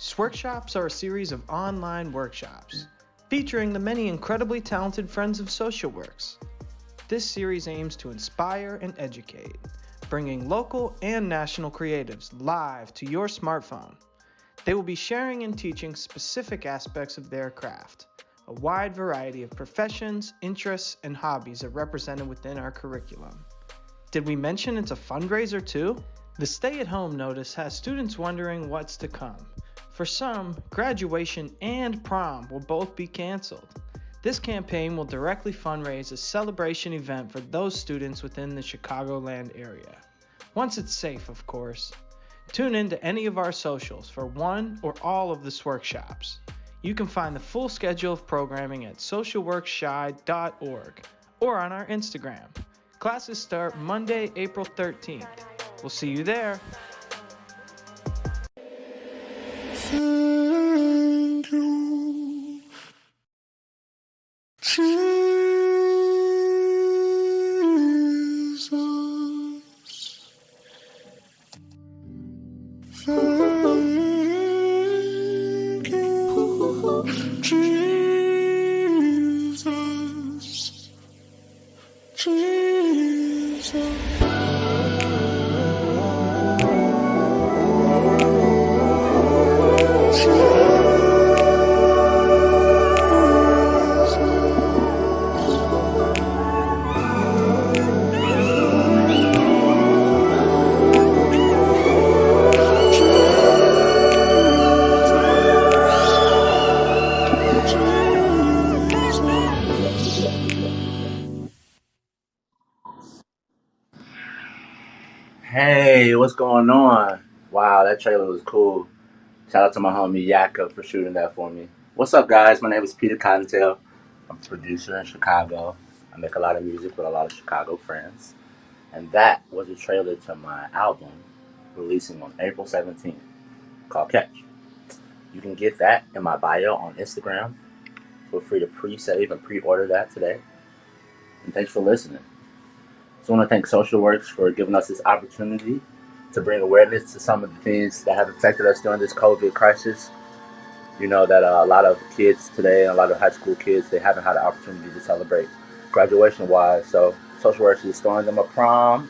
Sworkshops are a series of online workshops featuring the many incredibly talented friends of SocialWorks. This series aims to inspire and educate, bringing local and national creatives live to your smartphone. They will be sharing and teaching specific aspects of their craft. A wide variety of professions, interests, and hobbies are represented within our curriculum. Did we mention it's a fundraiser too? The stay-at-home notice has students wondering what's to come. For some, graduation and prom will both be canceled. This campaign will directly fundraise a celebration event for those students within the Chicagoland area. Once it's safe, of course. Tune in to any of our socials for one or all of the Sworkshops. You can find the full schedule of programming at socialworksshy.org or on our Instagram. Classes start Monday, April 13th. We'll see you there. Thank you, Jesus. Thank you, Jesus. Jesus. Hey, what's going on? Wow, that trailer was cool. Shout out to my homie Yaka for shooting that for me. What's up, guys? My name is Peter Cottontale. I'm a producer in Chicago. I make a lot of music with a lot of Chicago friends. And that was a trailer to my album releasing on April 17th called Catch. You can get that in my bio on Instagram. Feel free to pre-save and pre-order that today. And thanks for listening. So I want to thank SocialWorks for giving us this opportunity to bring awareness to some of the things that have affected us during this COVID crisis. You know that a lot of kids today, a lot of high school kids, they haven't had an opportunity to celebrate graduation-wise. So SocialWorks is throwing them a prom,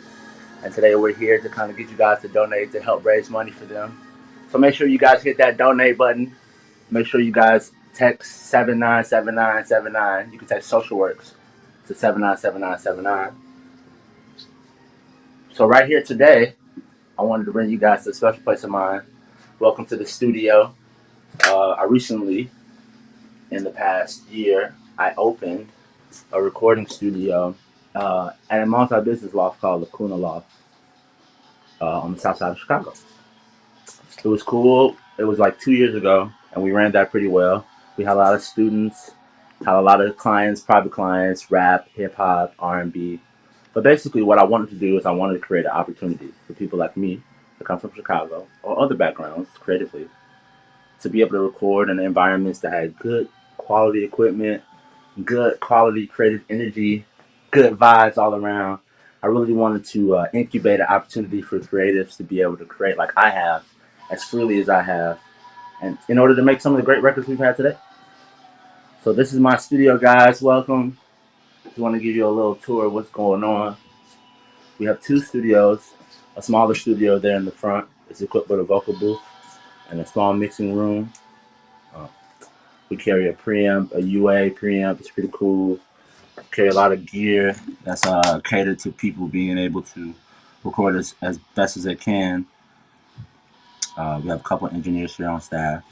and today we're here to kind of get you guys to donate to help raise money for them. So make sure you guys hit that donate button. Make sure you guys text 797979. You can text SocialWorks to 797979. So right here today, I wanted to bring you guys to a special place of mine. Welcome to the studio. I recently, in the past year, I opened a recording studio at a multi-business loft called Lacuna Loft on the south side of Chicago. It was cool. It was like 2 years ago, and we ran that pretty well. We had a lot of students, had a lot of clients, private clients, rap, hip-hop, R&B. But basically what I wanted to do is I wanted to create an opportunity for people like me that come from Chicago or other backgrounds creatively to be able to record in environments that had good quality equipment, good quality creative energy, good vibes all around. I really wanted to incubate an opportunity for creatives to be able to create like I have, as freely as I have, and in order to make some of the great records we've had today. So this is my studio, guys. Welcome. Just want to give you a little tour of what's going on. We have two studios. A smaller studio there in the front. It's equipped with a vocal booth and a small mixing room. We carry a preamp, a UA preamp. It's pretty cool. We carry a lot of gear that's catered to people being able to record as best as they can. We have a couple of engineers here on staff.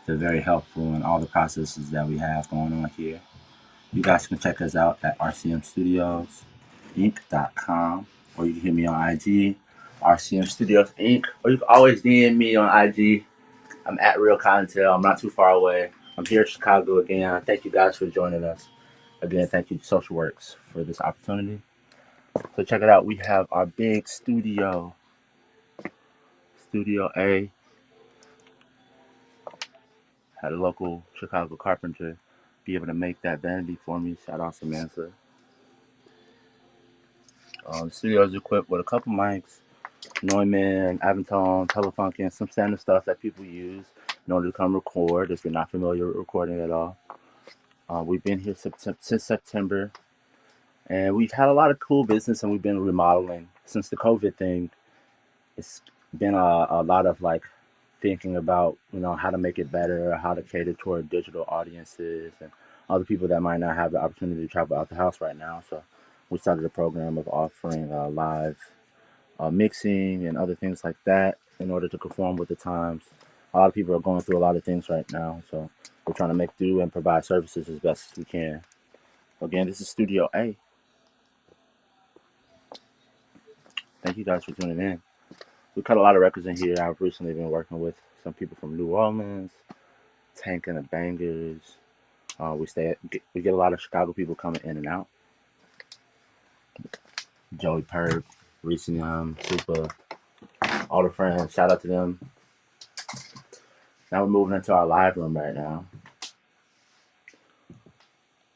They're very helpful in all the processes that we have going on here. You guys can check us out at rcmstudiosinc.com, or you can hit me on IG, RCM Studios Inc., or you can always DM me on IG. I'm at Real Cottontale. I'm not too far away. I'm here in Chicago again. Thank you guys for joining us. Again, thank you to SocialWorks for this opportunity. So check it out. We have our big studio, Studio A. Had a local Chicago carpenter be able to make that vanity for me. Shout out Samantha. The studio is equipped with a couple mics, Neumann, Aventone, Telefunken, some standard stuff that people use in order to come record if you're not familiar with recording at all. We've been here since September, and we've had a lot of cool business, and we've been remodeling since the COVID thing. It's been a lot of like thinking about how to make it better, how to cater toward digital audiences and other people that might not have the opportunity to travel out the house right now. So we started a program of offering live mixing and other things like that in order to conform with the times. A lot of people are going through a lot of things right now, so we're trying to make do and provide services as best as we can. Again, this is Studio A. Thank you guys for tuning in. We cut a lot of records in here. I've recently been working with some people from New Orleans, Tank and the Bangers. We get a lot of Chicago people coming in and out. Joey Perk, Reese Super, all the friends. Shout out to them. Now we're moving into our live room right now.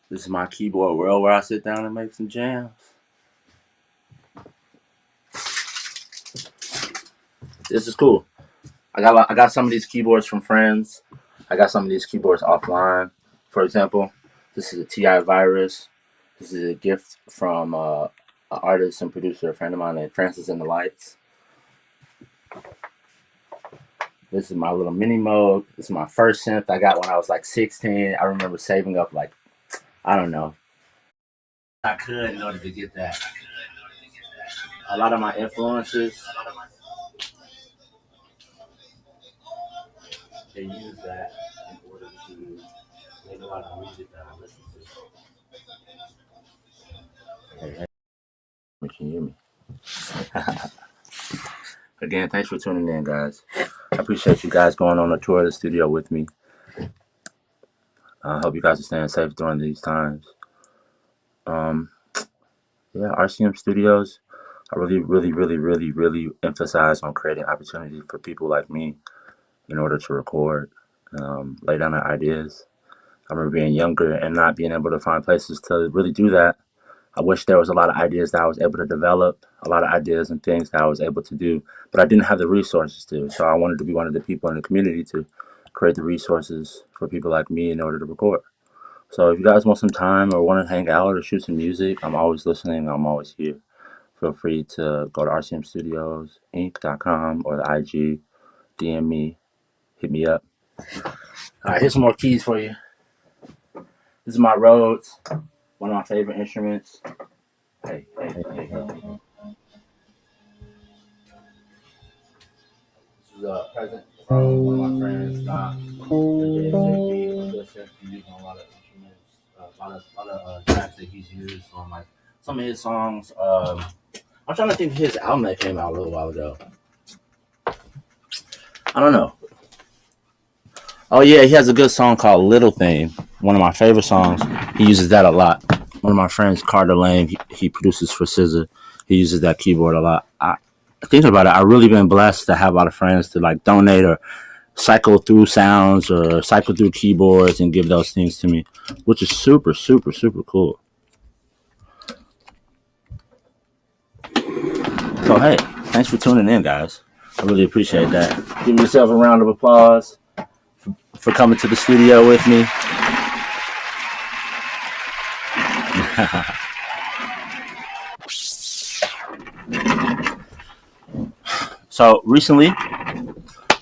This is my keyboard world where I sit down and make some jams. This is cool. I got some of these keyboards from friends. I got some of these keyboards offline. For example, this is a TI Virus. This is a gift from an artist and producer, a friend of mine named Francis and the Lights. This is my little mini mode. This is my first synth I got when I was like 16. I remember saving up like, I don't know, I could in order to get that. A lot of my influences, they use that in order to make a lot of music that I listen to. Hey, can you hear me? Again, thanks for tuning in, guys. I appreciate you guys going on a tour of the studio with me. I hope you guys are staying safe during these times. Yeah, RCM Studios, I really emphasize on creating opportunity for people like me in order to record, lay down their ideas. I remember being younger and not being able to find places to really do that. I wish there was a lot of ideas that I was able to develop, a lot of ideas and things that I was able to do, but I didn't have the resources to. So I wanted to be one of the people in the community to create the resources for people like me in order to record. So if you guys want some time or want to hang out or shoot some music, I'm always listening. I'm always here. Feel free to go to rcmstudiosinc.com or the IG, DM me, hit me up. All right, here's some more keys for you. This is my Rhodes, one of my favorite instruments. Hey. This is a present from one of my friends, Scott. He's using a lot of instruments, a lot of tracks that he's used on like some of his songs. I'm trying to think of his album that came out a little while ago. I don't know. Oh yeah, he has a good song called Little Thing. One of my favorite songs. He uses that a lot. One of my friends, Carter Lane, he produces for SZA. He uses that keyboard a lot. Thinking about it, I've really been blessed to have a lot of friends to like donate or cycle through sounds or cycle through keyboards and give those things to me, which is super cool. So hey, thanks for tuning in, guys. I really appreciate that. Give yourself a round of applause for coming to the studio with me. So recently,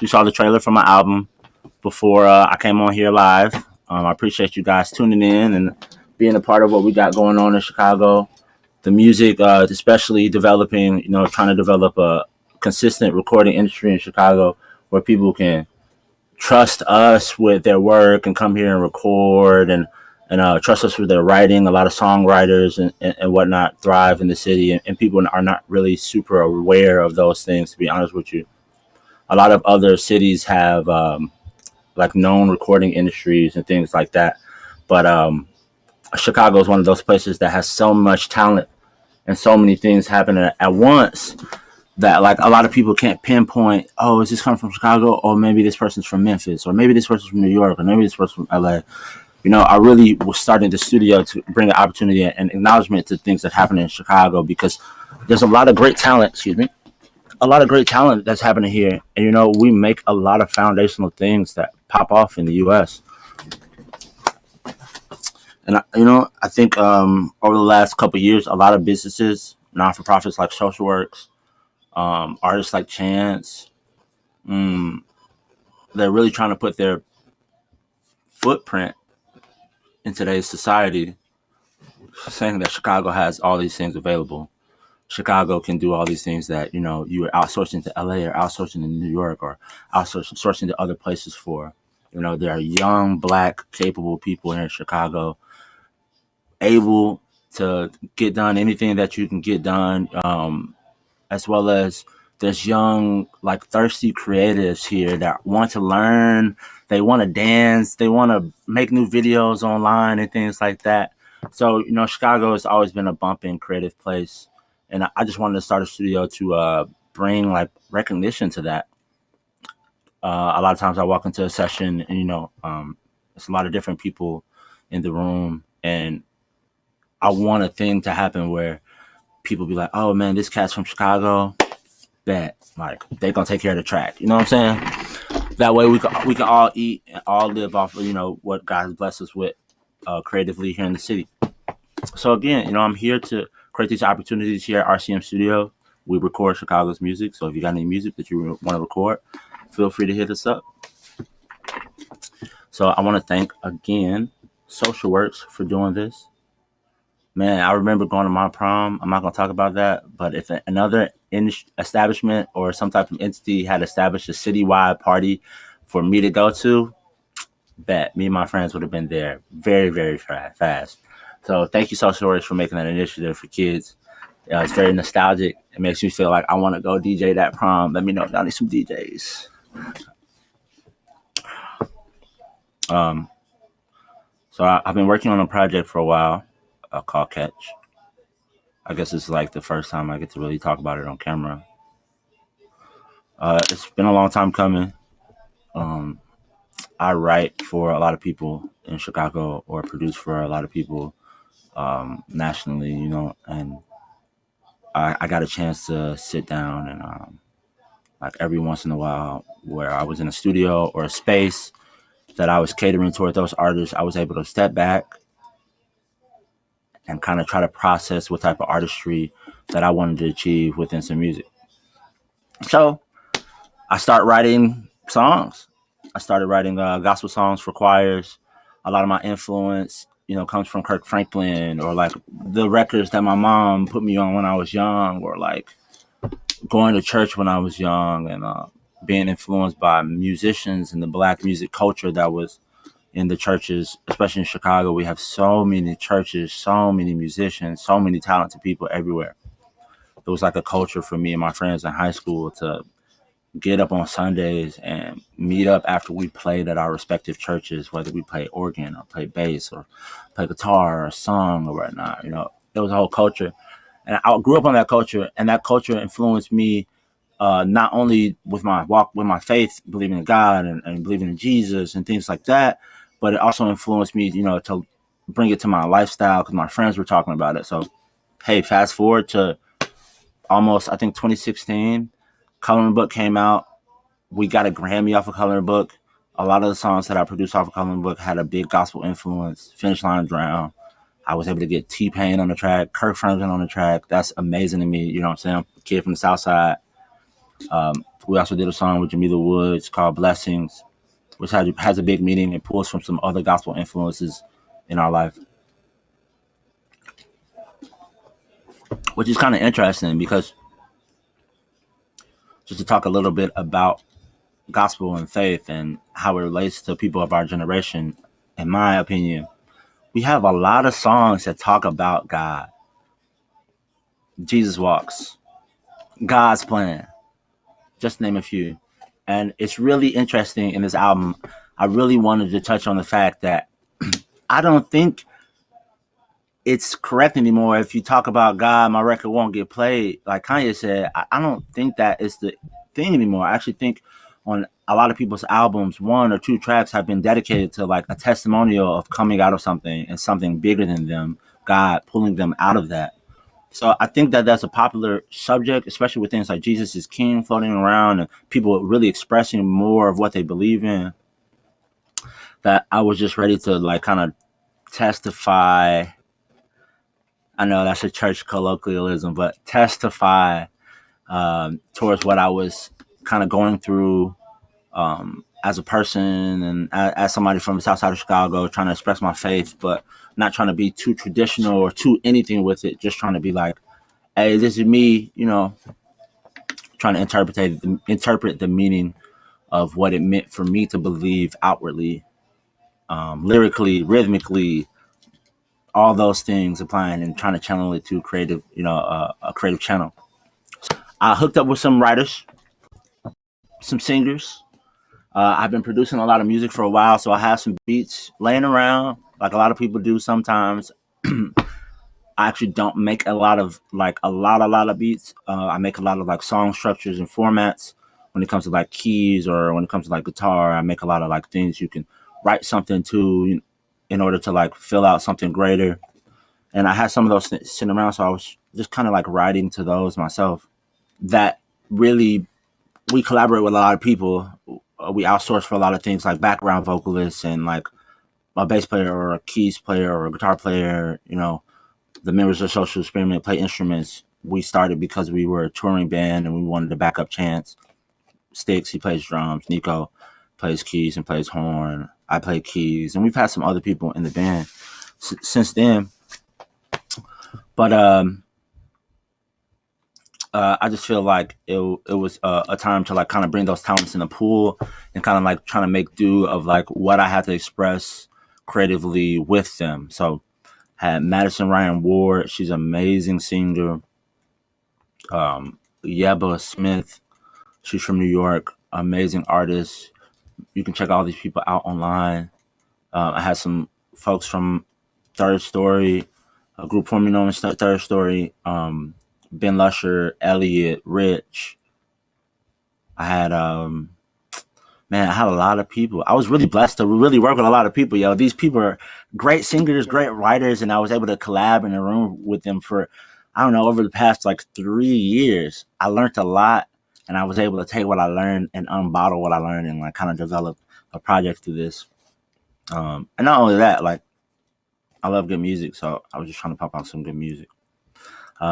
you saw the trailer for my album before I came on here live. I appreciate you guys tuning in and being a part of what we got going on in Chicago. The music, especially developing, trying to develop a consistent recording industry in Chicago where people can trust us with their work and come here and record and trust us with their writing. A lot of songwriters and whatnot thrive in the city, and people are not really super aware of those things, to be honest with you. A lot of other cities have like known recording industries and things like that, but Chicago is one of those places that has so much talent and so many things happening at once that like a lot of people can't pinpoint, oh, is this coming from Chicago? Or maybe this person's from Memphis, or maybe this person's from New York, or maybe this person's from LA. I really was starting the studio to bring an opportunity and acknowledgement to things that happen in Chicago, because there's a lot of great talent, a lot of great talent that's happening here, and we make a lot of foundational things that pop off in the U.S. And I think over the last couple of years, a lot of businesses, non for profits like SocialWorks, artists like Chance, mm, they're really trying to put their footprint in today's society, saying that Chicago has all these things available. Chicago can do all these things that you were outsourcing to LA or outsourcing to New York or outsourcing to other places for. There are young, black, capable people here in Chicago able to get done anything that you can get done, as well as there's young, like thirsty creatives here that want to learn, they want to dance, they want to make new videos online and things like that. So, Chicago has always been a bumping creative place. And I just wanted to start a studio to bring like recognition to that. A lot of times I walk into a session and, it's a lot of different people in the room. And I want a thing to happen where people be like, oh man, this cat's from Chicago. Bet. Like, they gonna take care of the track. You know what I'm saying? That way we can all eat and all live off of, what God has blessed us with creatively here in the city. So again, I'm here to create these opportunities here at RCM Studio. We record Chicago's music. So if you got any music that you want to record, feel free to hit us up. So I want to thank again SocialWorks for doing this. Man, I remember going to my prom. I'm not going to talk about that. But if another establishment or some type of entity had established a citywide party for me to go to, bet me and my friends would have been there very, very fast. So thank you, SocialWorks, for making that initiative for kids. It's very nostalgic. It makes me feel like I want to go DJ that prom. Let me know if y'all need some DJs. So I've been working on a project for a while called Catch. I guess it's like the first time I get to really talk about it on camera. It's been a long time coming. I write for a lot of people in Chicago or produce for a lot of people nationally, and I got a chance to sit down and like every once in a while where I was in a studio or a space that I was catering toward those artists, I was able to step back and kind of try to process what type of artistry that I wanted to achieve within some music. So I start writing songs. I started writing gospel songs for choirs. A lot of my influence, comes from Kirk Franklin or like the records that my mom put me on when I was young, or like going to church when I was young, and being influenced by musicians and the black music culture that was in the churches, especially in Chicago. We have so many churches, so many musicians, so many talented people everywhere. It was like a culture for me and my friends in high school to get up on Sundays and meet up after we played at our respective churches, whether we play organ or play bass or play guitar or song or whatnot. It was a whole culture. And I grew up on that culture, and that culture influenced me not only with my walk, with my faith, believing in God and believing in Jesus and things like that, but it also influenced me, to bring it to my lifestyle because my friends were talking about it. So, hey, fast forward to almost, I think, 2016, Coloring Book came out. We got a Grammy off of Coloring Book. A lot of the songs that I produced off of Coloring Book had a big gospel influence. Finish Line, Drown. I was able to get T-Pain on the track, Kirk Franklin on the track. That's amazing to me. You know what I'm saying? Kid from the South Side. We also did a song with Jamila Woods called Blessings, which has a big meaning. It pulls from some other gospel influences in our life, which is kind of interesting because just to talk a little bit about gospel and faith and how it relates to people of our generation, in my opinion, we have a lot of songs that talk about God. Jesus Walks, God's Plan, just to name a few. And it's really interesting in this album. I really wanted to touch on the fact that I don't think it's correct anymore. If you talk about God, my record won't get played. Like Kanye said, I don't think that is the thing anymore. I actually think on a lot of people's albums, 1 or 2 tracks have been dedicated to like a testimonial of coming out of something and something bigger than them, God pulling them out of that. So I think that that's a popular subject, especially with things like Jesus is King floating around and people really expressing more of what they believe in. That I was just ready to like kind of testify. I know that's a church colloquialism, but testify towards what I was kind of going through as a person and as somebody from the south side of Chicago, trying to express my faith, but not trying to be too traditional or too anything with it. Just trying to be like, hey, this is me, trying to interpret the meaning of what it meant for me to believe outwardly, lyrically, rhythmically, all those things applying and trying to channel it to creative, a creative channel. I hooked up with some writers, some singers. I've been producing a lot of music for a while, so I have some beats laying around, like a lot of people do sometimes. I actually don't make a lot of like a lot of beats. I make a lot of like song structures and formats. When it comes to like keys or when it comes to like guitar, I make a lot of like things you can write something to in order to like fill out something greater. And I had some of those sitting around, so I was just kind of like writing to those myself. That really, we collaborate with a lot of people. We outsource for a lot of things like background vocalists and like a bass player or a keys player or a guitar player. The members of Social Experiment play instruments. We started because we were a touring band and we wanted a backup chance. Sticks, he plays drums. Nico plays keys and plays horn. I play keys, and we've had some other people in the band since then. But I just feel like it was a time to like kind of bring those talents in the pool and kind of like trying to make do of like what I had to express creatively with them. So had Madison Ryan Ward, she's an amazing singer. Yeba Smith, she's from New York, amazing artist. You can check all these people out online. I had some folks from Third Story, a group formerly known as Third Story. Ben Lusher, Elliot, Rich. I had I had a lot of people. I was really blessed to really work with a lot of people, yo. These people are great singers, great writers, and I was able to collab in a room with them for, I don't know, over the past like 3 years. I learned a lot, and I was able to take what I learned and unbottle what I learned and like kind of develop a project through this. And not only that, like I love good music, so I was just trying to pop out some good music.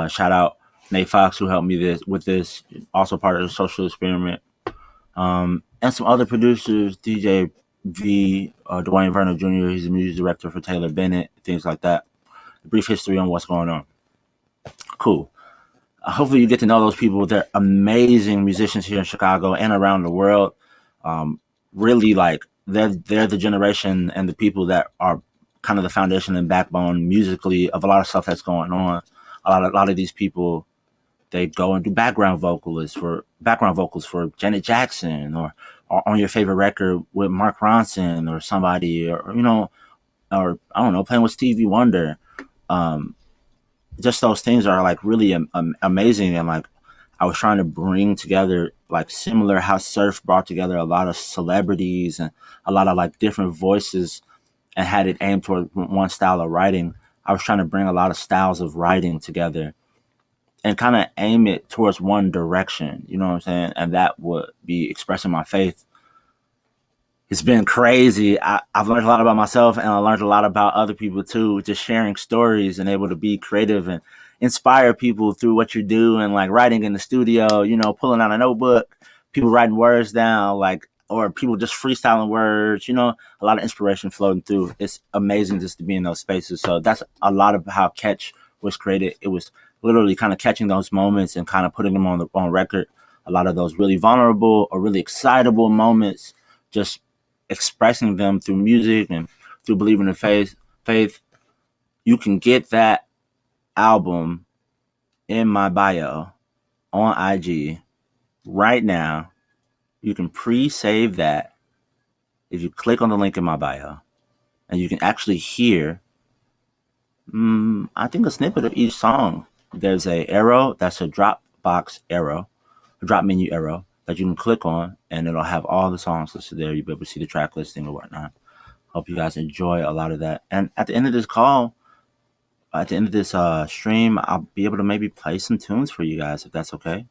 Shout out Nate Fox who helped me with this, also part of the Social Experiment. And some other producers, DJ V, Dwayne Verner Jr., he's the music director for Taylor Bennett, things like that. A brief history on what's going on. Cool. Hopefully you get to know those people. They're amazing musicians here in Chicago and around the world. Really, like, they're the generation and the people that are kind of the foundation and backbone musically of a lot of stuff that's going on. A lot of these people, they go and do background vocals for Janet Jackson or on your favorite record with Mark Ronson or somebody, or or I don't know, playing with Stevie Wonder. Just those things are like really amazing, and like I was trying to bring together like similar how surf brought together a lot of celebrities and a lot of like different voices and had it aimed toward one style of writing. I was trying to bring a lot of styles of writing together and kind of aim it towards one direction, you know what I'm saying? And that would be expressing my faith. It's been crazy. I've learned a lot about myself, and I learned a lot about other people too, just sharing stories and able to be creative and inspire people through what you do, and like writing in the studio, pulling out a notebook, people writing words down, like, or people just freestyling words, a lot of inspiration floating through. It's amazing just to be in those spaces. So that's a lot of how Catch was created. It was literally kind of catching those moments and kind of putting them on record. A lot of those really vulnerable or really excitable moments, just expressing them through music and through believing in faith. You can get that album in my bio on IG right now. You can pre-save that if you click on the link in my bio, and you can actually hear I think a snippet of each song. There's a arrow, that's a Dropbox arrow, a drop menu arrow that you can click on, and it'll have all the songs listed there. You'll be able to see the track listing or whatnot. Hope you guys enjoy a lot of that. And at the end of this call, at the end of this stream, I'll be able to maybe play some tunes for you guys if that's okay.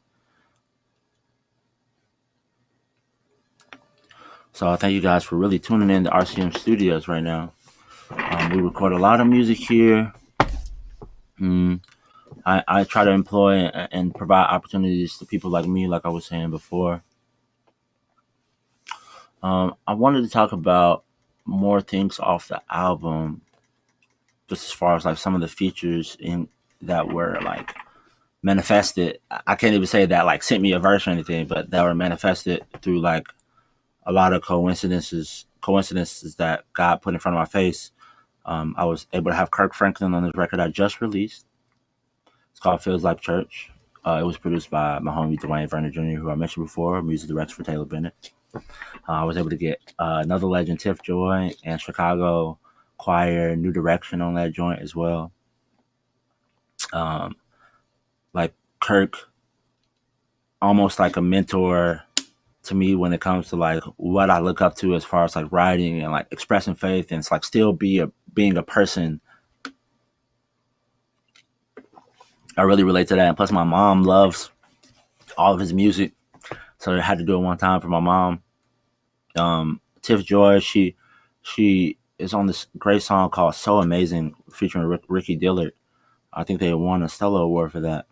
So thank you guys for really tuning in to RCM Studios right now. We record a lot of music here. I try to employ and provide opportunities to people like me, like I was saying before. I wanted to talk about more things off the album, just as far as like some of the features in that were like manifested. I can't even say that like sent me a verse or anything, but that were manifested through like a lot of coincidences that God put in front of my face. I was able to have Kirk Franklin on this record I just released. It's called Feels Like Church. It was produced by my homie Dwayne Verner Jr., who I mentioned before, music director for Taylor Bennett. I was able to get another legend, Tiff Joy, and Chicago Choir New Direction on that joint as well. Like Kirk, almost like a mentor to me when it comes to like what I look up to as far as like writing and like expressing faith, and it's like still being a person. I really relate to that. And plus my mom loves all of his music, so I had to do it one time for my mom. Tiff Joy, she is on this great song called So Amazing featuring Ricky Dillard. I think they won a Stella Award for that.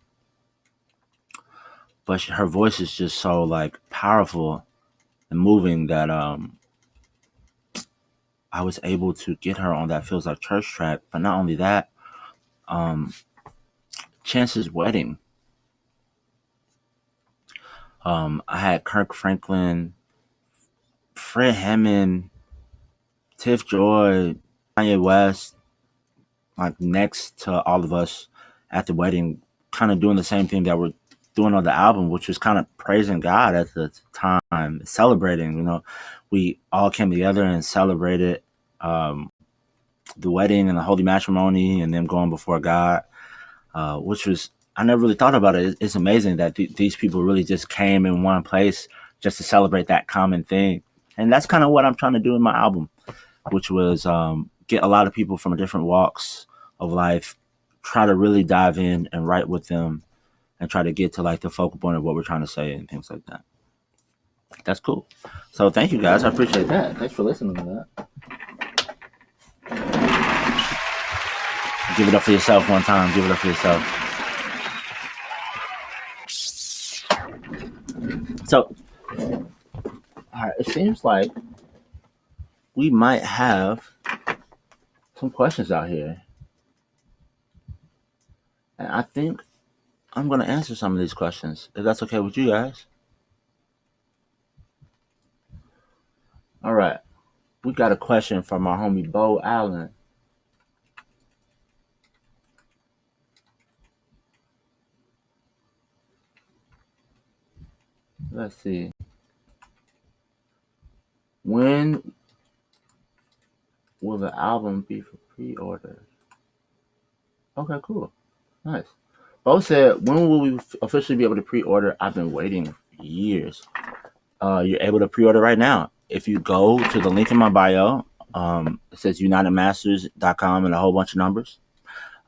But her voice is just so like powerful and moving that I was able to get her on that Feels Like Church track. But not only that, Chance's wedding. I had Kirk Franklin, Fred Hammond, Tiff Joy, Kanye West, like next to all of us at the wedding, kind of doing the same thing that we're doing on the album, which was kind of praising God at the time, celebrating. We all came together and celebrated the wedding and the holy matrimony and them going before God, which was, I never really thought about it. It's amazing that these people really just came in one place just to celebrate that common thing. And that's kind of what I'm trying to do in my album, which was get a lot of people from different walks of life, try to really dive in and write with them and try to get to like the focal point of what we're trying to say and things like that. That's cool. So thank you guys. I appreciate that. Thanks for listening to that. Give it up for yourself one time. Give it up for yourself. So, all right, it seems like we might have some questions out here. And I think I'm going to answer some of these questions, if that's okay with you guys. All right. We got a question from our homie Bo Allen. Let's see. When will the album be for pre-orders? Okay, cool. Nice. Bo said, when will we officially be able to pre-order? I've been waiting years. You're able to pre-order right now. If you go to the link in my bio, it says unitedmasters.com and a whole bunch of numbers.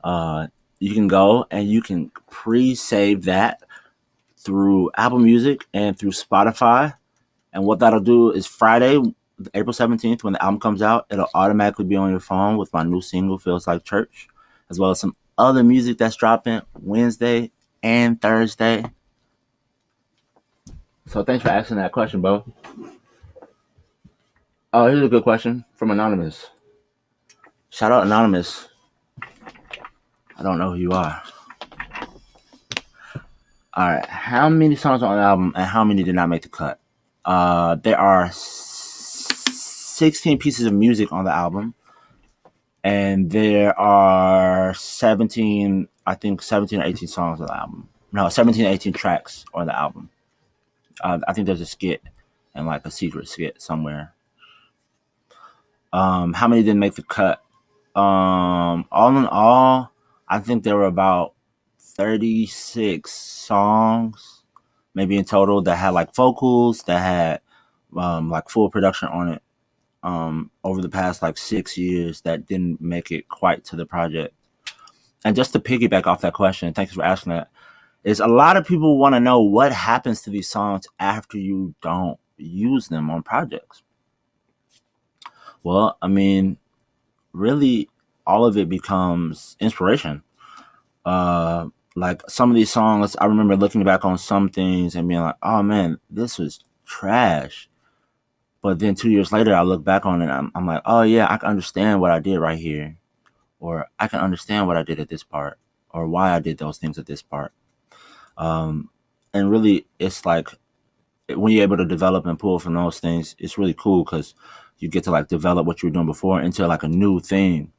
You can go and you can pre-save that through Apple Music and through Spotify. And what that'll do is Friday, April 17th, when the album comes out, it'll automatically be on your phone with my new single, Feels Like Church, as well as some other music that's dropping Wednesday and Thursday. So thanks for asking that question, Bo. Oh, here's a good question from Anonymous. Shout out Anonymous. I don't know who you are. All right. How many songs are on the album and how many did not make the cut? There are 16 pieces of music on the album. And there are 17 or 18 songs on the album. No, 17 or 18 tracks on the album. I think there's a skit and like a secret skit somewhere. How many didn't make the cut? All in all, I think there were about 36 songs, maybe in total, that had like vocals, that had like full production on it. Over the past like 6 years that didn't make it quite to the project. And just to piggyback off that question, thanks for asking that, is a lot of people want to know what happens to these songs after you don't use them on projects. Well, I mean, really, all of it becomes inspiration. Uh, like some of these songs, I remember looking back on some things and being like, "Oh man, this was trash." But then 2 years later, I look back on it, and I'm like, "Oh yeah, I can understand what I did right here, or I can understand what I did at this part, or why I did those things at this part." Um, and really, it's like when you're able to develop and pull from those things, it's really cool because you get to like develop what you were doing before into like a new thing.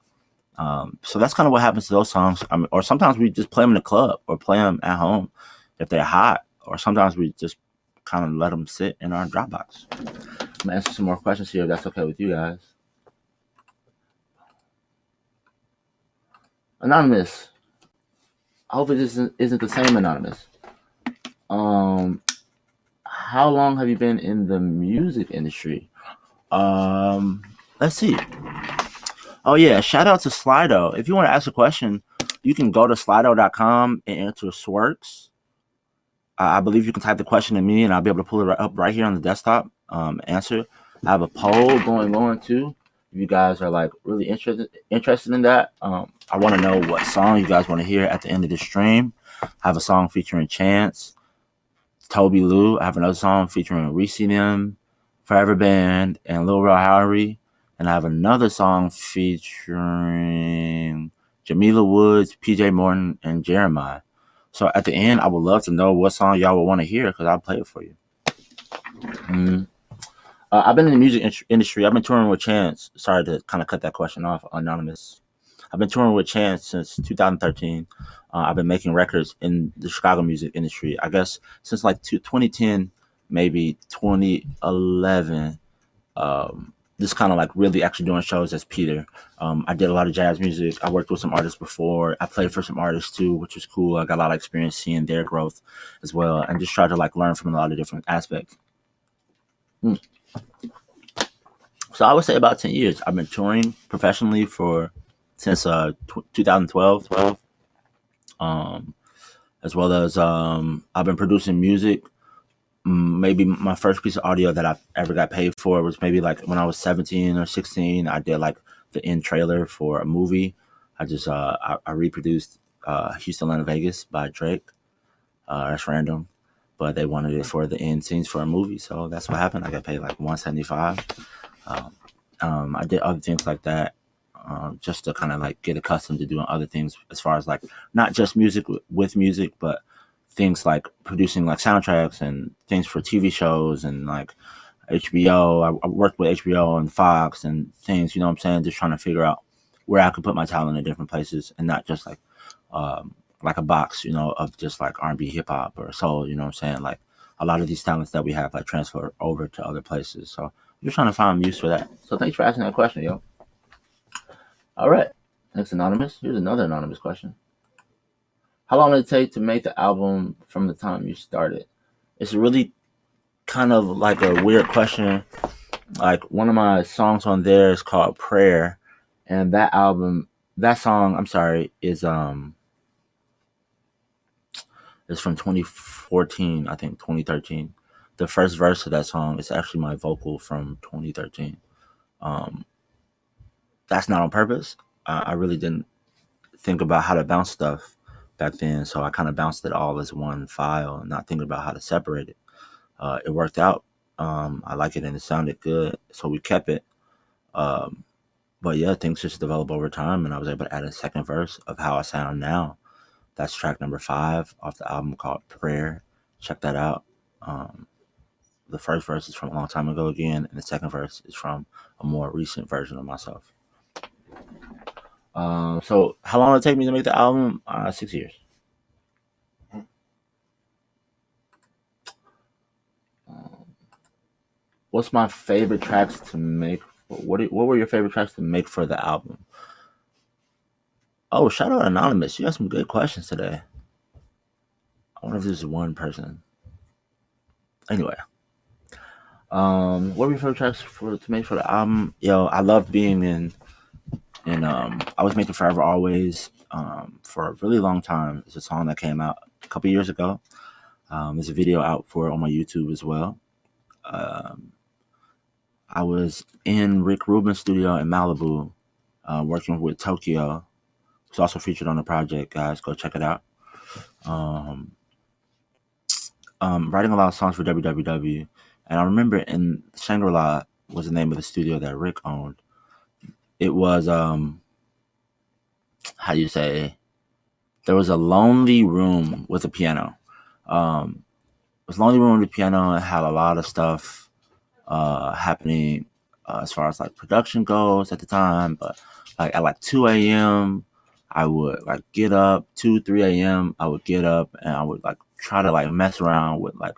So that's kind of what happens to those songs. I mean, or sometimes we just play them in the club or play them at home if they're hot, or sometimes we just kind of let them sit in our Dropbox. I'm gonna answer some more questions here if that's okay with you guys. Anonymous. Hopefully this isn't the same anonymous. How long have you been in the music industry? Let's see. Oh yeah, shout out to Slido. If you want to ask a question, you can go to slido.com and enter Sworks. I believe you can type the question to me, and I'll be able to pull it up right here on the desktop. Answer. I have a poll going on too. If you guys are like really interested in that, I want to know what song you guys want to hear at the end of the stream. I have a song featuring Chance, Toby Lou. I have another song featuring Reese Them, Forever Band, and Lil Rel Howery. And I have another song featuring Jamila Woods, PJ Morton, and Jeremiah. So at the end, I would love to know what song y'all would want to hear because I'll play it for you. I've been in the music industry. I've been touring with Chance. Sorry to kind of cut that question off, Anonymous. I've been touring with Chance since 2013. I've been making records in the Chicago music industry, I guess, since like 2010, maybe 2011. Just kind of like really actually doing shows as Peter. I did a lot of jazz music. I worked with some artists before. I played for some artists too, which was cool. I got a lot of experience seeing their growth as well, and just tried to like learn from a lot of different aspects. So I would say about 10 years. I've been touring professionally since 2012, as well as I've been producing music. Maybe my first piece of audio that I ever got paid for was maybe like when I was 17 or 16. I did like the end trailer for a movie. I reproduced Houston, Atlanta, Vegas by Drake. That's random, but they wanted it for the end scenes for a movie, so that's what happened. I got paid like $175. I did other things like that, just to kind of like get accustomed to doing other things as far as like not just music with music, but things like producing like soundtracks and things for TV shows and like HBO. I worked with HBO and Fox and things, you know what I'm saying? Just trying to figure out where I could put my talent in different places and not just like a box, you know, of just like R&B, hip hop or soul, you know what I'm saying? Like a lot of these talents that we have like transfer over to other places. So I'm just trying to find use for that. So thanks for asking that question, yo. All right. Thanks, Anonymous. Here's another anonymous question. How long did it take to make the album from the time you started? It's really kind of like a weird question. Like one of my songs on there is called Prayer, and that song, I'm sorry, is from 2014, I think 2013. The first verse of that song is actually my vocal from 2013. Um, that's not on purpose. I really didn't think about how to bounce stuff back then, so I kind of bounced it all as one file and not thinking about how to separate it. It worked out. I like it and it sounded good, so we kept it. Um, but yeah, things just developed over time, and I was able to add a second verse of how I sound now. That's track number 5 off the album called Prayer. Check that out. Um, the first verse is from a long time ago again, and the second verse is from a more recent version of myself. So how long did it take me to make the album? 6 years. What's my favorite tracks to make? What were your favorite tracks to make for the album? Oh, shout out Anonymous. You got some good questions today. I wonder if this is one person. Anyway, what were your favorite tracks to make for the album? Yo, I love being in And I was making Forever Always for a really long time. It's a song that came out a couple years ago. There's a video out for it on my YouTube as well. I was in Rick Rubin's studio in Malibu, working with Tokyo. It's also featured on the project, guys. Go check it out. Writing a lot of songs for WWW. And I remember in Shangri-La was the name of the studio that Rick owned. It was, how do you say, there was a lonely room with a piano. It was a lonely room with a piano and had a lot of stuff happening as far as like production goes at the time. But like at like 2 a.m., I would like get up, 2, 3 a.m., I would get up and I would like try to like mess around with like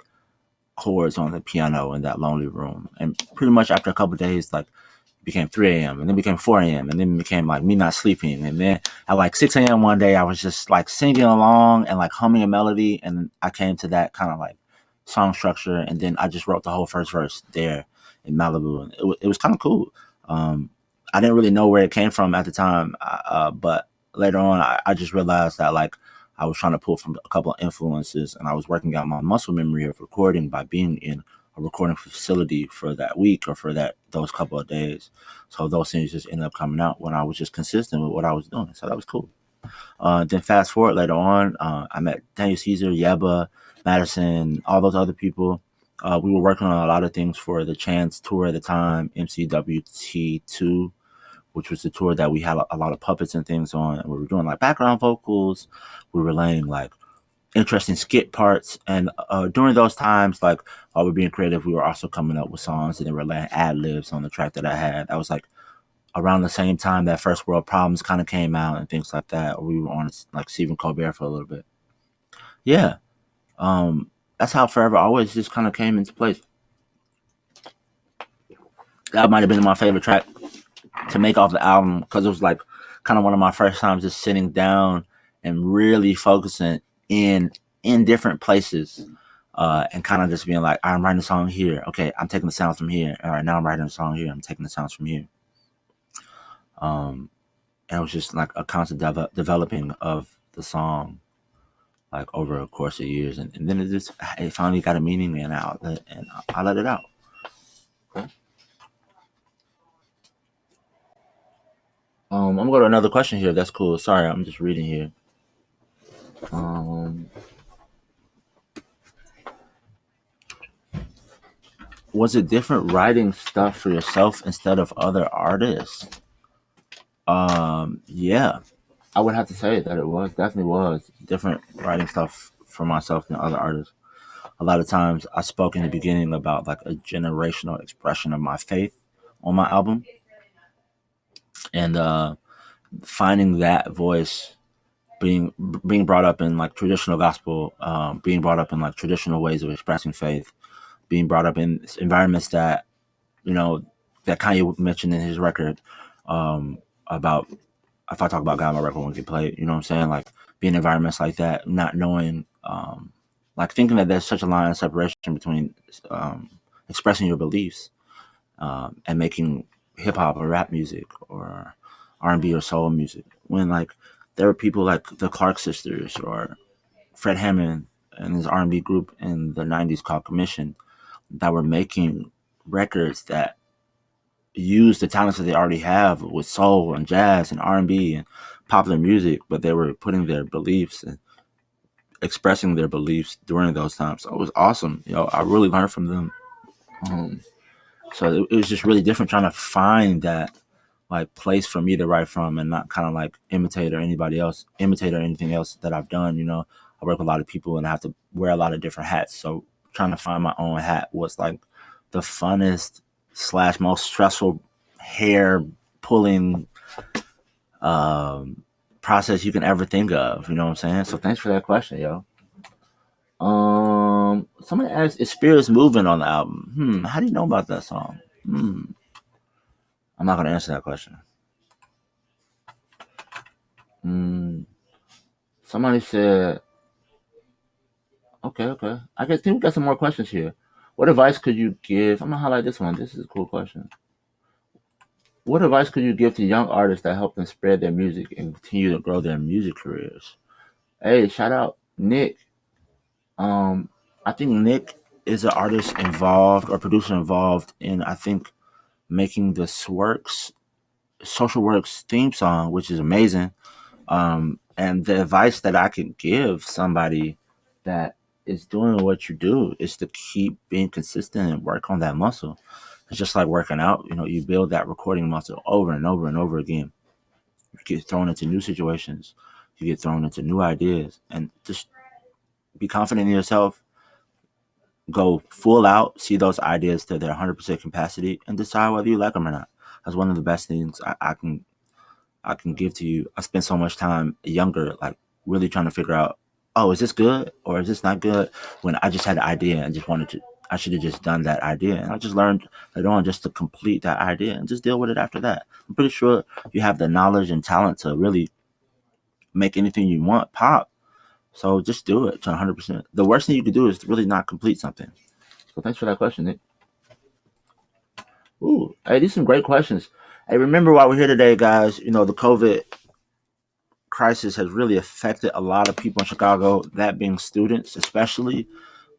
chords on the piano in that lonely room. And pretty much after a couple of days, like it became 3 a.m. and then became 4 a.m. and then it became like me not sleeping. And then at like 6 a.m. one day, I was just like singing along and like humming a melody. And I came to that kind of like song structure. And then I just wrote the whole first verse there in Malibu. And it was kind of cool. I didn't really know where it came from at the time. But later on, I just realized that like I was trying to pull from a couple of influences, and I was working out my muscle memory of recording by being in a recording facility for that week or for those couple of days. So those things just ended up coming out when I was just consistent with what I was doing. So that was cool. Then fast forward later on, I met Daniel Caesar, Yeba, Madison, all those other people. We were working on a lot of things for the Chance tour at the time, MCWT2, which was the tour that we had a lot of puppets and things on. And we were doing like background vocals. We were laying like interesting skit parts. And during those times, like while we were being creative, we were also coming up with songs and then we're laying ad libs on the track that I had. That was like around the same time that First World Problems kind of came out and things like that. Or we were on like Stephen Colbert for a little bit. Yeah. That's how Forever Always just kind of came into place. That might have been my favorite track to make off the album because it was like kind of one of my first times just sitting down and really focusing in different places and kind of just being like, I'm writing a song here. Okay, I'm taking the sounds from here. All right, now I'm writing a song here. I'm taking the sounds from here. And it was just like a constant developing of the song like over a course of years. And then it finally got a meaning and outlet, and I let it out. Okay. I'm gonna go to another question here. If that's cool. Sorry, I'm just reading here. Was it different writing stuff for yourself instead of other artists? Yeah, I would have to say that it was definitely was different writing stuff for myself than other artists. A lot of times, I spoke in the beginning about like a generational expression of my faith on my album, and finding that voice being brought up in like traditional gospel, being brought up in like traditional ways of expressing faith, being brought up in environments that you know that Kanye mentioned in his record about if I talk about God, my record won't get played. You know what I'm saying? Like being in environments like that, not knowing, like thinking that there's such a line of separation between expressing your beliefs and making hip hop or rap music or R&B or soul music. When like there were people like the Clark sisters or Fred Hammond and his R&B group in the '90s called Commission that were making records that use the talents that they already have with soul and jazz and R&B and popular music, but they were putting their beliefs and expressing their beliefs during those times. So it was awesome. I really learned from them. So it was just really different trying to find that like place for me to write from and not kind of like imitate or anything else that I've done. I work with a lot of people and I have to wear a lot of different hats. So trying to find my own hat was like the funnest / most stressful hair pulling process you can ever think of. You know what I'm saying? So thanks for that question, yo. Somebody asked, is Spirits moving on the album? How do you know about that song? I'm not gonna answer that question. Somebody said, okay. I think we got some more questions here. What advice could you give? I'm gonna highlight this one. This is a cool question. What advice could you give to young artists that help them spread their music and continue to grow their music careers? Hey, shout out Nick. Um, I think Nick is an artist involved or producer involved in I think making the Sworks SocialWorks theme song, which is amazing. And the advice that I could give somebody that is doing what you do is to keep being consistent and work on that muscle. It's just like working out. You build that recording muscle over and over and over again. You get thrown into new situations. You get thrown into new ideas, and just be confident in yourself. Go full out, see those ideas to their 100% capacity, and decide whether you like them or not. That's one of the best things I can give to you. I spent so much time younger, like really trying to figure out, oh, is this good or is this not good? When I just had an idea and just wanted to, I should have just done that idea. And I just learned later on just to complete that idea and just deal with it after that. I'm pretty sure you have the knowledge and talent to really make anything you want pop. So just do it to 100%. The worst thing you could do is really not complete something. So thanks for that question, Nick. Ooh, hey, these are some great questions. Hey, remember why we're here today, guys. The COVID crisis has really affected a lot of people in Chicago, that being students, especially.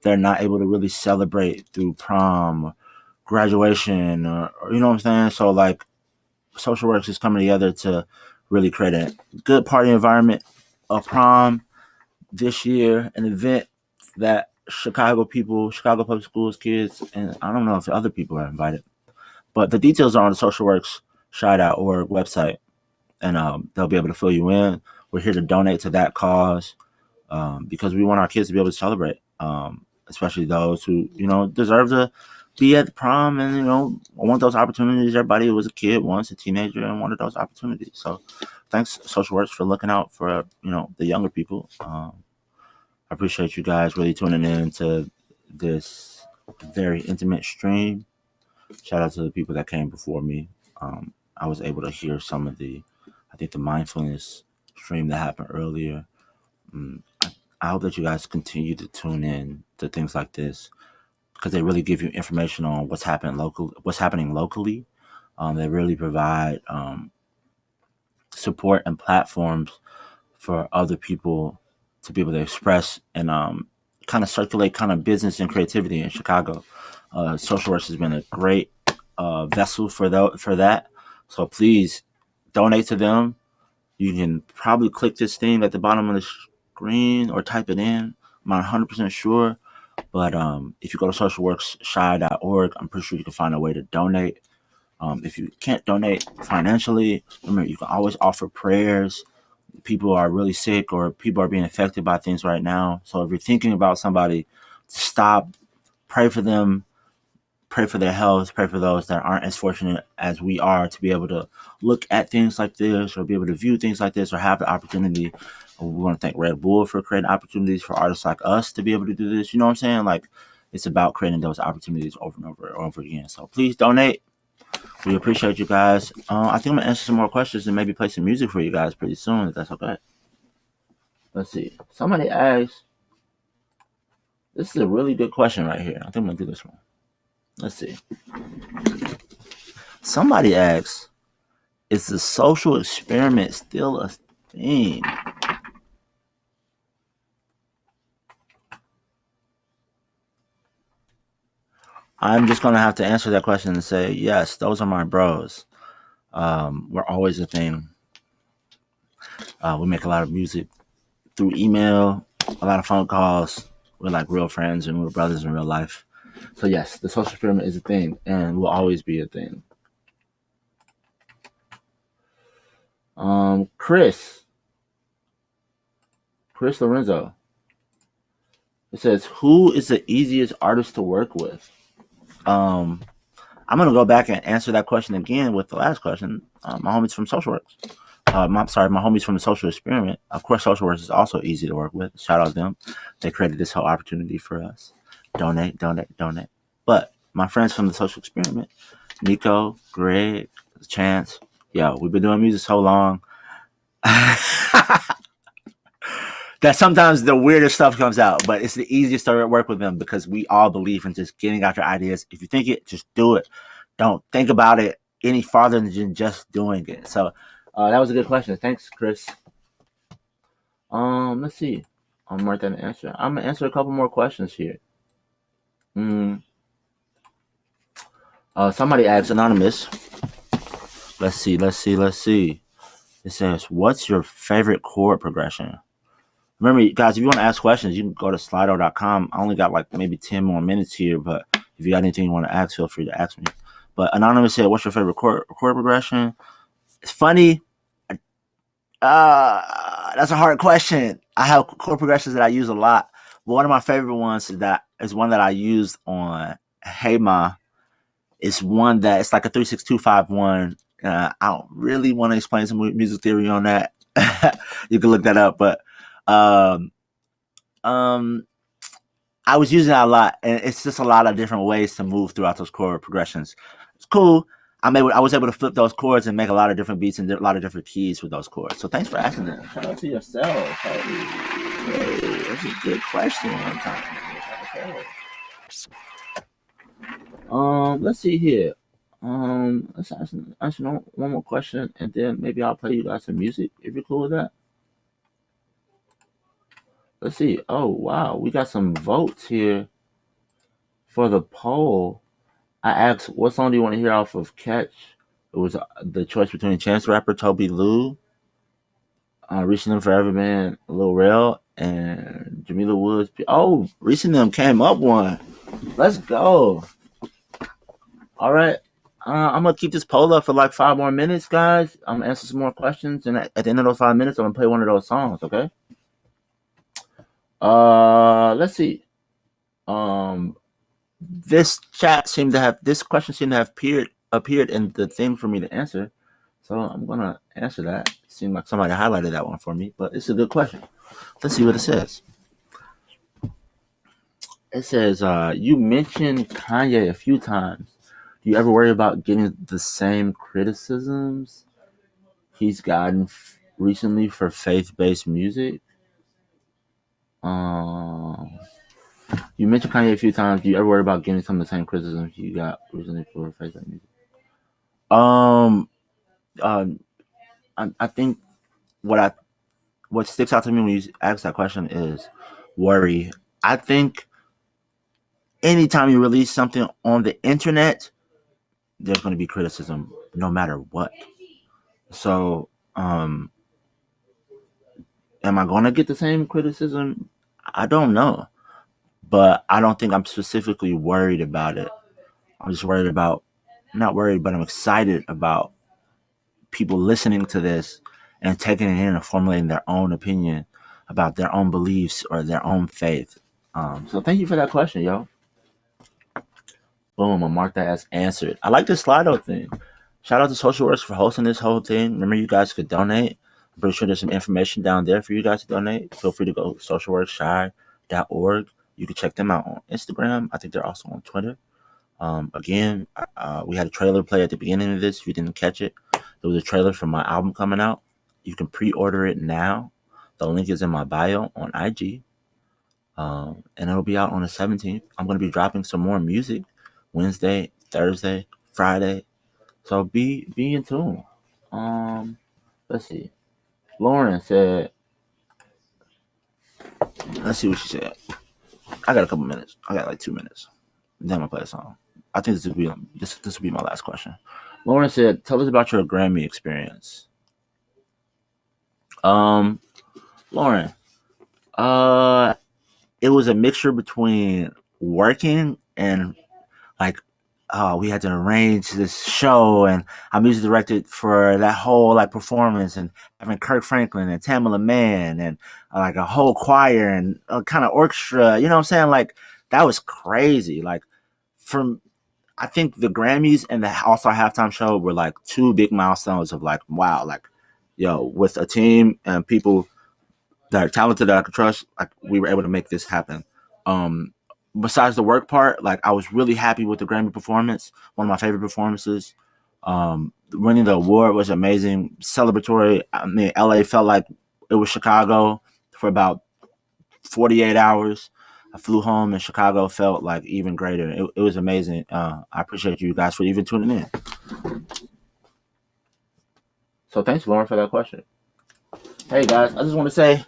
They're not able to really celebrate through prom, graduation, or you know what I'm saying? So, like, SocialWorks is coming together to really create a good party environment, a prom this year, an event that Chicago people, Chicago Public Schools kids, and I don't know if other people are invited, but the details are on the SocialWorks Shy.org website, and they'll be able to fill you in. We're here to donate to that cause because we want our kids to be able to celebrate, especially those who deserve to be at the prom and want those opportunities. Everybody who was a kid once, a teenager, and wanted those opportunities. So, thanks SocialWorks for looking out for the younger people. I appreciate you guys really tuning in to this very intimate stream. Shout out to the people that came before me. I was able to hear some of the mindfulness stream that happened earlier. I hope that you guys continue to tune in to things like this because they really give you information on what's happening locally. They really provide support and platforms for other people to be able to express and kind of circulate kind of business and creativity in Chicago. SocialWorks has been a great vessel for that. So please donate to them. You can probably click this thing at the bottom of the screen or type it in. I'm not 100% sure. But if you go to socialworksshy.org, I'm pretty sure you can find a way to donate. If you can't donate financially, remember, you can always offer prayers. People are really sick or people are being affected by things right now. So if you're thinking about somebody, stop, pray for them, pray for their health, pray for those that aren't as fortunate as we are to be able to look at things like this or be able to view things like this or have the opportunity. We want to thank Red Bull for creating opportunities for artists like us to be able to do this. You know what I'm saying? Like, it's about creating those opportunities over and over and over again. So please donate. We appreciate you guys. I think I'm going to answer some more questions and maybe play some music for you guys pretty soon, if that's okay. Let's see. Somebody asked, this is a really good question right here. I think I'm going to do this one. Let's see. Somebody asks, is the social experiment still a thing? I'm just going to have to answer that question and say, yes, those are my bros. We're always a thing. We make a lot of music through email, a lot of phone calls. We're like real friends and we're brothers in real life. So yes, the social experiment is a thing and will always be a thing. Chris Lorenzo. It says, who is the easiest artist to work with? I'm gonna go back and answer that question again with the last question. My homies from SocialWorks. My homies from the Social Experiment. Of course, SocialWorks is also easy to work with. Shout out to them. They created this whole opportunity for us. Donate. But my friends from the Social Experiment, Nico, Greg, Chance, we've been doing music so long that sometimes the weirdest stuff comes out, but it's the easiest to work with them because we all believe in just getting out your ideas. If you think it, just do it. Don't think about it. any farther than just doing it. So that was a good question. Thanks, Chris. Let's see. I'm right there to answer. I'm gonna answer a couple more questions here. Mm, somebody asked anonymous. Let's see. It says, "What's your favorite chord progression?" Remember, guys, if you want to ask questions, you can go to Slido.com. I only got like maybe 10 more minutes here, but if you got anything you want to ask, feel free to ask me. But anonymous said, "What's your favorite chord progression?" It's funny. That's a hard question. I have chord progressions that I use a lot. One of my favorite ones is one that I used on Hey Ma. It's one that it's like a 3-6-2-5-1. I don't really want to explain some music theory on that. You can look that up, but um, um, I was using that a lot, and it's just a lot of different ways to move throughout those chord progressions. It's cool. I was able to flip those chords and make a lot of different beats and a lot of different keys with those chords. So thanks for asking that. Shout out to yourself. Hey, that's a good question one time. Okay. Let's see here. Let's ask one more question, and then maybe I'll play you guys some music if you're cool with that. Let's see. Oh wow, we got some votes here for the poll. I asked, what song do you want to hear off of Catch? It was the choice between Chance the Rapper, Toby Lou, Reaching Them Forever Man, Lil Rel, and Jamila Woods. Oh, Reaching Them came up one. Let's go. All right. I'm going to keep this poll up for like 5 more minutes, guys. I'm going to answer some more questions. And at the end of those 5 minutes, I'm going to play one of those songs, okay? Let's see. This question seemed to have appeared in the thing for me to answer. So I'm going to answer that. It seemed like somebody highlighted that one for me, but it's a good question. Let's see what it says. It says, you mentioned Kanye a few times. Do you ever worry about getting the same criticisms he's gotten recently for faith-based music? You mentioned Kanye a few times. Do you ever worry about getting some of the same criticisms you got recently for faith-based music? I think what sticks out to me when you ask that question is worry. I think anytime you release something on the internet, there's going to be criticism no matter what. So, am I going to get the same criticism? I don't know, but I don't think I'm specifically worried about it. I'm just not worried, but I'm excited about people listening to this and taking it in and formulating their own opinion about their own beliefs or their own faith. So thank you for that question, yo. Boom, I'll mark that as answered. I like this Slido thing. Shout out to SocialWorks for hosting this whole thing. Remember, you guys could donate. I'm pretty sure there's some information down there for you guys to donate. Feel free to go to socialworksshy.org. You can check them out on Instagram. I think they're also on Twitter. Again, we had a trailer play at the beginning of this. If you didn't catch it, there was a trailer for my album coming out. You can pre-order it now. The link is in my bio on IG. And it'll be out on the 17th. I'm going to be dropping some more music Wednesday, Thursday, Friday. So be in tune. Let's see. Lauren said, let's see what she said. I got a couple minutes. I got like 2 minutes. Then I'm gonna play a song. I think this will be my last question. Lauren said, "Tell us about your Grammy experience." Lauren, it was a mixture between working and like, we had to arrange this show, and I music directed for that whole like performance, and having Kirk Franklin and Tamala Mann and like a whole choir and a kind of orchestra. You know what I'm saying? Like that was crazy. Like from I think the Grammys and the All-Star halftime show were like 2 big milestones of like, wow, like, yo, with a team and people that are talented that I could trust, like we were able to make this happen. Um, Besides the work part, like I was really happy with the Grammy performance. One of my favorite performances. Winning the award was amazing, celebratory. I mean, LA felt like it was Chicago for about 48 hours. I flew home and Chicago felt like even greater. It was amazing. I appreciate you guys for even tuning in. So thanks, Lauren, for that question. Hey guys, I just want to say,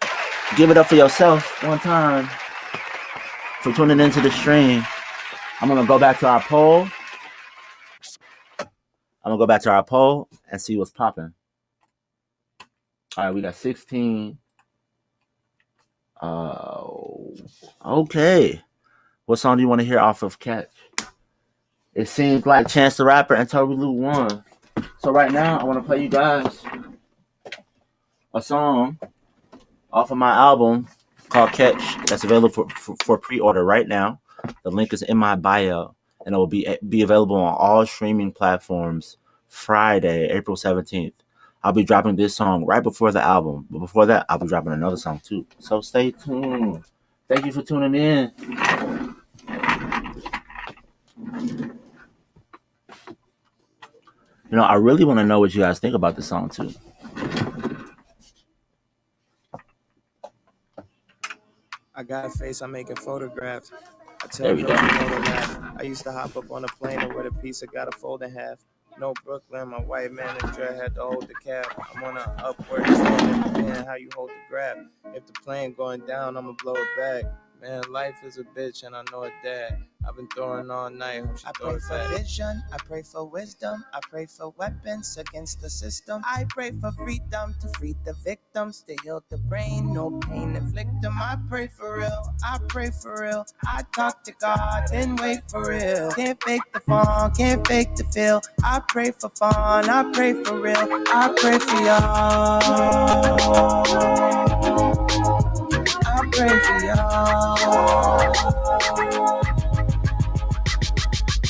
give it up for yourself one time for tuning into the stream. I'm gonna go back to our poll. And see what's popping. All right, we got 16. Okay. What song do you want to hear off of Catch? It seems like Chance the Rapper and Toby Lou won. So right now, I want to play you guys a song off of my album called Catch that's available for pre-order right now. The link is in my bio, and it will be available on all streaming platforms Friday, April 17th. I'll be dropping this song right before the album, but before that, I'll be dropping another song too. So stay tuned. Thank you for tuning in. You know, I really want to know what you guys think about this song too. I got a face, I'm making photographs. I tell There we girls go. you know to laugh. I used to hop up on a plane and with a piece, I got a fold in half. No Brooklyn, my white manager had to hold the cab. I'm on an upward trend, depending how you hold the grab. If the plane going down, I'ma blow it back. Man, life is a bitch and I know it, Dad. I've been throwing all night. I pray for vision, I pray for wisdom, I pray for weapons against the system. I pray for freedom to free the victims, to heal the brain, no pain inflict them. I pray for real, I pray for real. I talk to God, then wait for real. Can't fake the fun, can't fake the feel. I pray for fun, I pray for real. I pray for y'all. I pray for y'all.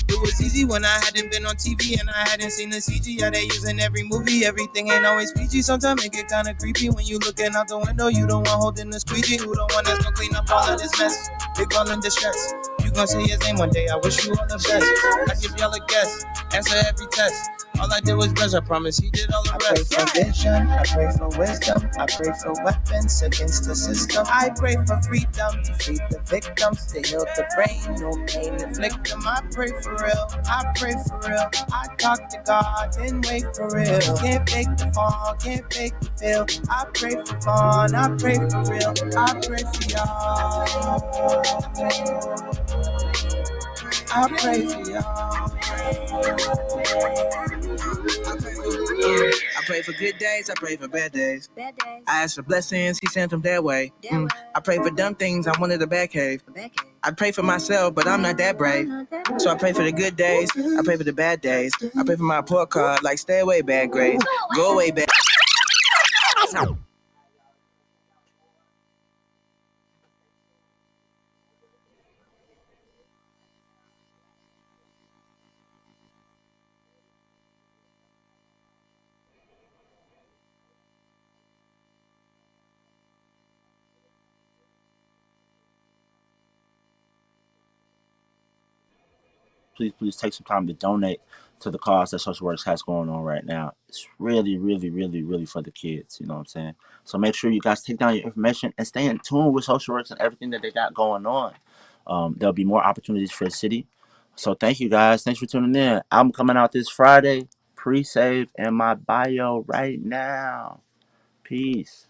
It was easy when I hadn't been on TV and I hadn't seen the CG. Yeah, they using every movie, everything ain't always PG. Sometimes it get kinda creepy when you looking out the window. You the one holding the squeegee, who the one that's gonna clean up all of this mess. Big all in distress. You gon' say his name one day, I wish you all the best. I give y'all a guess, answer every test. All I did was bless, I promise he did all the rest. I pray for vision, I pray for wisdom, I pray for weapons against the system. I pray for freedom to free the victims, to heal the brain, no pain inflict them. I pray for real, I pray for real. I talk to God, then wait for real. Can't fake the fun, can't fake the feel. I pray for fun, I pray for real. I pray for y'all. I pray for y'all. I pray for good days, I pray for bad days. I ask for blessings, he sent them that way. I pray for dumb things, I wanted a bad cave. I pray for myself, but I'm not that brave. So I pray for the good days, I pray for the bad days. I pray for my report card, like stay away bad grades. Go away bad. Please take some time to donate to the cause that SocialWorks has going on right now. It's really, really, really, really for the kids. You know what I'm saying? So make sure you guys take down your information and stay in tune with SocialWorks and everything that they got going on. There'll be more opportunities for the city. So thank you guys. Thanks for tuning in. I'm coming out this Friday. Pre-save in my bio right now. Peace.